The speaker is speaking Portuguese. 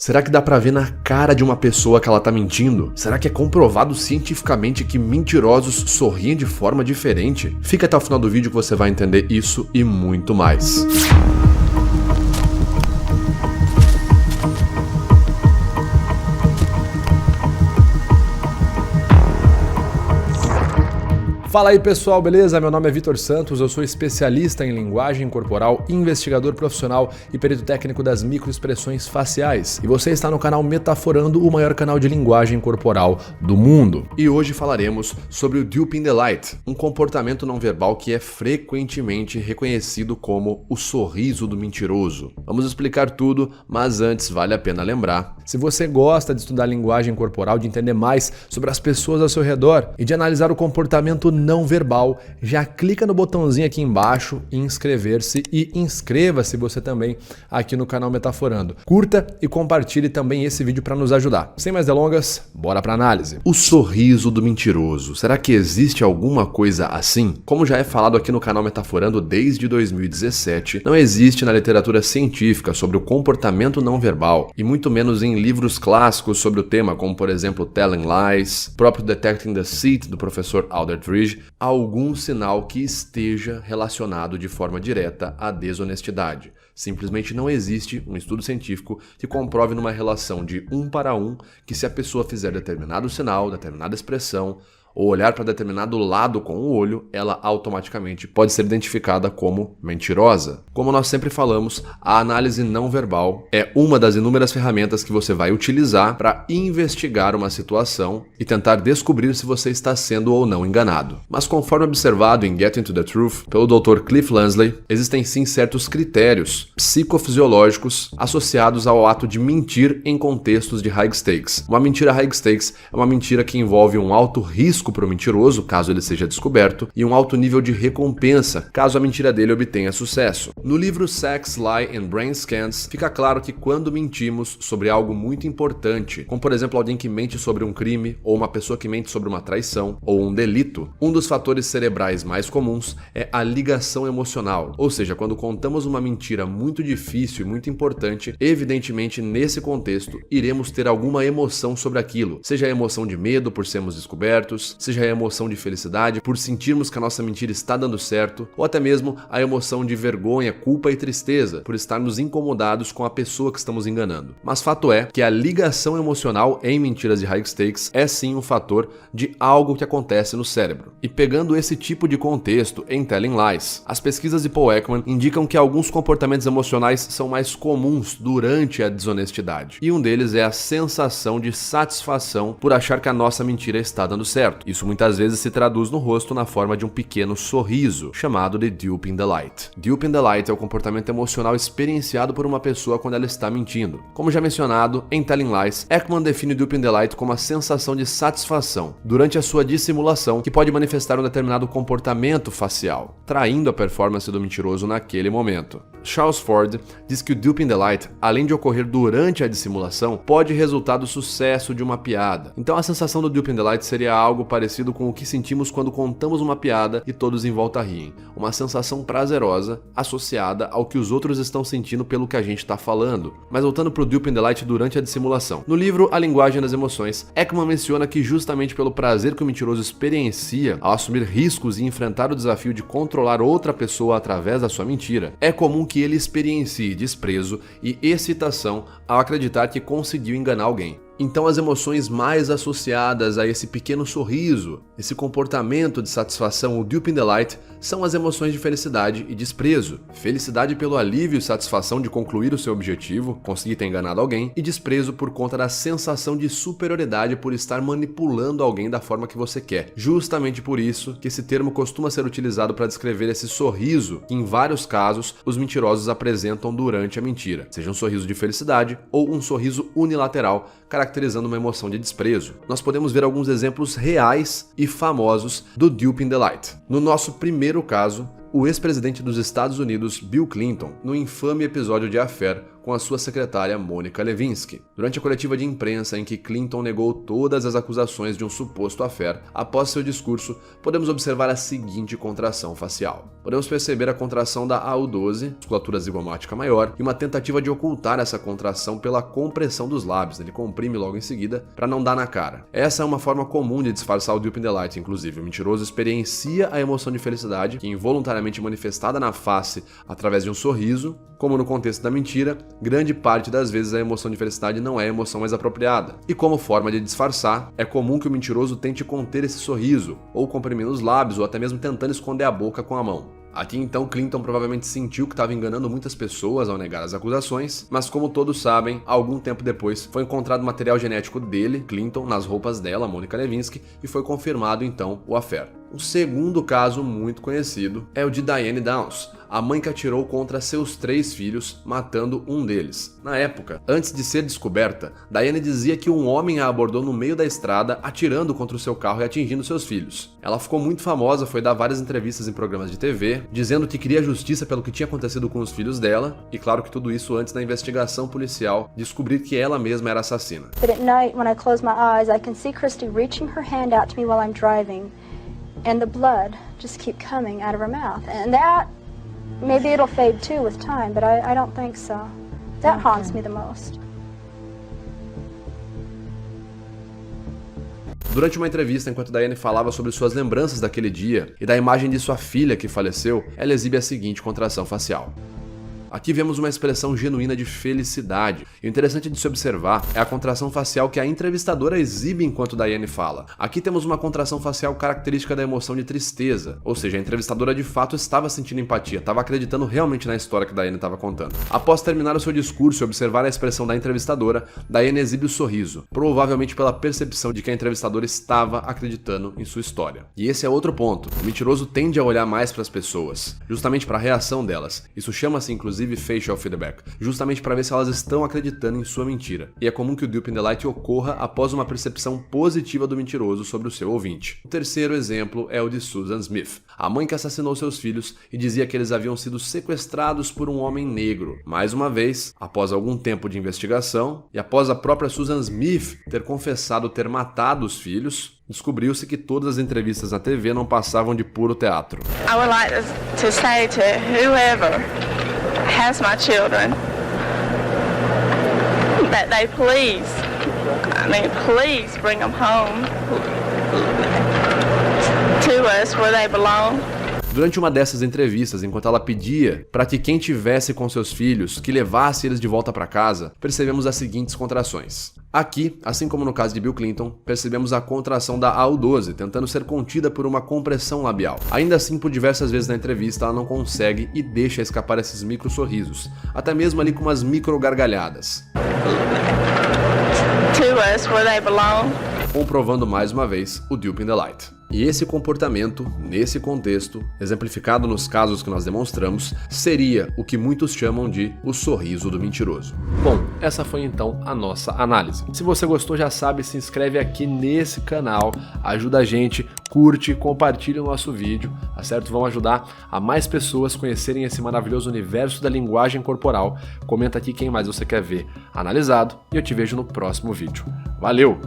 Será que dá pra ver na cara de uma pessoa que ela tá mentindo? Será que é comprovado cientificamente que mentirosos sorriem de forma diferente? Fica até o final do vídeo que você vai entender isso e muito mais. Fala aí pessoal, beleza? Meu nome é Vitor Santos, eu sou especialista em linguagem corporal, investigador profissional e perito técnico das microexpressões faciais. E você está no canal Metaforando, o maior canal de linguagem corporal do mundo. E hoje falaremos sobre o Dupe in the Light, um comportamento não verbal que é frequentemente reconhecido como o sorriso do mentiroso. Vamos explicar tudo, mas antes vale a pena lembrar. Se você gosta de estudar linguagem corporal, de entender mais sobre as pessoas ao seu redor e de analisar o comportamento não verbal, já clica no botãozinho aqui embaixo, inscrever-se e inscreva-se você também aqui no canal Metaforando. Curta e compartilhe também esse vídeo para nos ajudar. Sem mais delongas, bora para análise. O sorriso do mentiroso. Será que existe alguma coisa assim? Como já é falado aqui no canal Metaforando desde 2017, não existe na literatura científica sobre o comportamento não verbal e muito menos em livros clássicos sobre o tema, como por exemplo Telling Lies, próprio Detecting Deceit do professor Aldrich, algum sinal que esteja relacionado de forma direta à desonestidade. Simplesmente não existe um estudo científico que comprove numa relação de 1 para 1 que se a pessoa fizer determinado sinal, determinada expressão, ou olhar para determinado lado com o olho, ela automaticamente pode ser identificada como mentirosa. Como nós sempre falamos, a análise não verbal é uma das inúmeras ferramentas que você vai utilizar para investigar uma situação e tentar descobrir se você está sendo ou não enganado. Mas conforme observado em Getting to the Truth pelo Dr. Cliff Lansley, existem sim certos critérios psicofisiológicos associados ao ato de mentir em contextos de high stakes. Uma mentira high stakes é uma mentira que envolve um alto risco para o mentiroso, caso ele seja descoberto, e um alto nível de recompensa, caso a mentira dele obtenha sucesso. No livro Sex, Lie and Brain Scans, fica claro que quando mentimos sobre algo muito importante, como por exemplo alguém que mente sobre um crime, ou uma pessoa que mente sobre uma traição, ou um delito, um dos fatores cerebrais mais comuns é a ligação emocional, ou seja, quando contamos uma mentira muito difícil e muito importante, evidentemente nesse contexto iremos ter alguma emoção sobre aquilo, seja a emoção de medo por sermos descobertos, seja a emoção de felicidade por sentirmos que a nossa mentira está dando certo, ou até mesmo a emoção de vergonha, culpa e tristeza por estarmos incomodados com a pessoa que estamos enganando. Mas fato é que a ligação emocional em mentiras de high stakes é sim um fator de algo que acontece no cérebro. E pegando esse tipo de contexto em Telling Lies, as pesquisas de Paul Ekman indicam que alguns comportamentos emocionais são mais comuns durante a desonestidade. E um deles é a sensação de satisfação por achar que a nossa mentira está dando certo. Isso muitas vezes se traduz no rosto na forma de um pequeno sorriso, chamado de Dupe in the Light. Dupe in the Light é o comportamento emocional experienciado por uma pessoa quando ela está mentindo. Como já mencionado, em Telling Lies, Ekman define o Dupe in the Light como a sensação de satisfação durante a sua dissimulação que pode manifestar um determinado comportamento facial, traindo a performance do mentiroso naquele momento. Charles Ford diz que o Dupe in the Light, além de ocorrer durante a dissimulação, pode resultar do sucesso de uma piada. Então a sensação do Dupe in the Light seria algo parecido com o que sentimos quando contamos uma piada e todos em volta riem. Uma sensação prazerosa associada ao que os outros estão sentindo pelo que a gente está falando. Mas voltando para o Dupe in the Light durante a dissimulação. No livro A Linguagem das Emoções, Ekman menciona que justamente pelo prazer que o mentiroso experiencia ao assumir riscos e enfrentar o desafio de controlar outra pessoa através da sua mentira, é comum que ele experiencie desprezo e excitação ao acreditar que conseguiu enganar alguém. Então as emoções mais associadas a esse pequeno sorriso, esse comportamento de satisfação, o Dupe in the Light, são as emoções de felicidade e desprezo. Felicidade pelo alívio e satisfação de concluir o seu objetivo, conseguir ter enganado alguém, e desprezo por conta da sensação de superioridade por estar manipulando alguém da forma que você quer. Justamente por isso que esse termo costuma ser utilizado para descrever esse sorriso que em vários casos os mentirosos apresentam durante a mentira, seja um sorriso de felicidade ou um sorriso unilateral, caracterizando uma emoção de desprezo. Nós podemos ver alguns exemplos reais e famosos do Dupe in the Light. No nosso primeiro caso, o ex-presidente dos Estados Unidos, Bill Clinton, no infame episódio de Affair com a sua secretária Monica Lewinsky. Durante a coletiva de imprensa em que Clinton negou todas as acusações de um suposto affair, após seu discurso, podemos observar a seguinte contração facial. Podemos perceber a contração da AU12, musculatura zigomática maior, e uma tentativa de ocultar essa contração pela compressão dos lábios. Ele comprime logo em seguida para não dar na cara. Essa é uma forma comum de disfarçar o Dupe in the Light, inclusive. O mentiroso experiencia a emoção de felicidade, que é involuntariamente manifestada na face através de um sorriso. Como no contexto da mentira, grande parte das vezes a emoção de felicidade não é a emoção mais apropriada. E como forma de disfarçar, é comum que o mentiroso tente conter esse sorriso, ou comprimindo os lábios, ou até mesmo tentando esconder a boca com a mão. Aqui então Clinton provavelmente sentiu que estava enganando muitas pessoas ao negar as acusações, mas como todos sabem, algum tempo depois foi encontrado material genético dele, Clinton, nas roupas dela, Monica Lewinsky, e foi confirmado então o affair. Um segundo caso muito conhecido é o de Diane Downs, a mãe que atirou contra seus 3 filhos, matando um deles. Na época, antes de ser descoberta, Diane dizia que um homem a abordou no meio da estrada, atirando contra o seu carro e atingindo seus filhos. Ela ficou muito famosa, foi dar várias entrevistas em programas de TV, dizendo que queria justiça pelo que tinha acontecido com os filhos dela, e claro que tudo isso antes da investigação policial descobrir que ela mesma era assassina. But at night, when I close my eyes, I can see Christy reaching her hand out to me while I'm driving, and the blood just keep coming out of her mouth. And that, maybe it'll fade too with time, but I don't think so. That haunts me the most. Durante uma entrevista, enquanto Diane falava sobre suas lembranças daquele dia e da imagem de sua filha que faleceu, ela exibe a seguinte contração facial. Aqui vemos uma expressão genuína de felicidade. E o interessante de se observar é a contração facial que a entrevistadora exibe enquanto Diane fala. Aqui temos uma contração facial característica da emoção de tristeza, ou seja, a entrevistadora de fato estava sentindo empatia, estava acreditando realmente na história que Diane estava contando. Após terminar o seu discurso e observar a expressão da entrevistadora, Diane exibe o sorriso, provavelmente pela percepção de que a entrevistadora estava acreditando em sua história. E esse é outro ponto. O mentiroso tende a olhar mais para as pessoas, justamente para a reação delas. Isso chama-se inclusive facial feedback, justamente para ver se elas estão acreditando em sua mentira. E é comum que o Dupe in the Light ocorra após uma percepção positiva do mentiroso sobre o seu ouvinte. O terceiro exemplo é o de Susan Smith, a mãe que assassinou seus filhos e dizia que eles haviam sido sequestrados por um homem negro. Mais uma vez, após algum tempo de investigação e após a própria Susan Smith ter confessado ter matado os filhos, descobriu-se que todas as entrevistas na TV não passavam de puro teatro. I would like to say to whoever has my children that they please bring them home to us where they belong. Durante uma dessas entrevistas, enquanto ela pedia para que quem tivesse com seus filhos que levasse eles de volta para casa, percebemos as seguintes contrações. Aqui, assim como no caso de Bill Clinton, percebemos a contração da AU12, tentando ser contida por uma compressão labial. Ainda assim, por diversas vezes na entrevista, ela não consegue e deixa escapar esses micro sorrisos, até mesmo ali com umas micro gargalhadas. To us where they belong. Comprovando mais uma vez o Dupe in the Light. E esse comportamento, nesse contexto, exemplificado nos casos que nós demonstramos, seria o que muitos chamam de o sorriso do mentiroso. Bom, essa foi então a nossa análise. Se você gostou, já sabe, se inscreve aqui nesse canal, ajuda a gente, curte, compartilha o nosso vídeo, tá certo? Vão ajudar a mais pessoas conhecerem esse maravilhoso universo da linguagem corporal. Comenta aqui quem mais você quer ver analisado e eu te vejo no próximo vídeo. Valeu!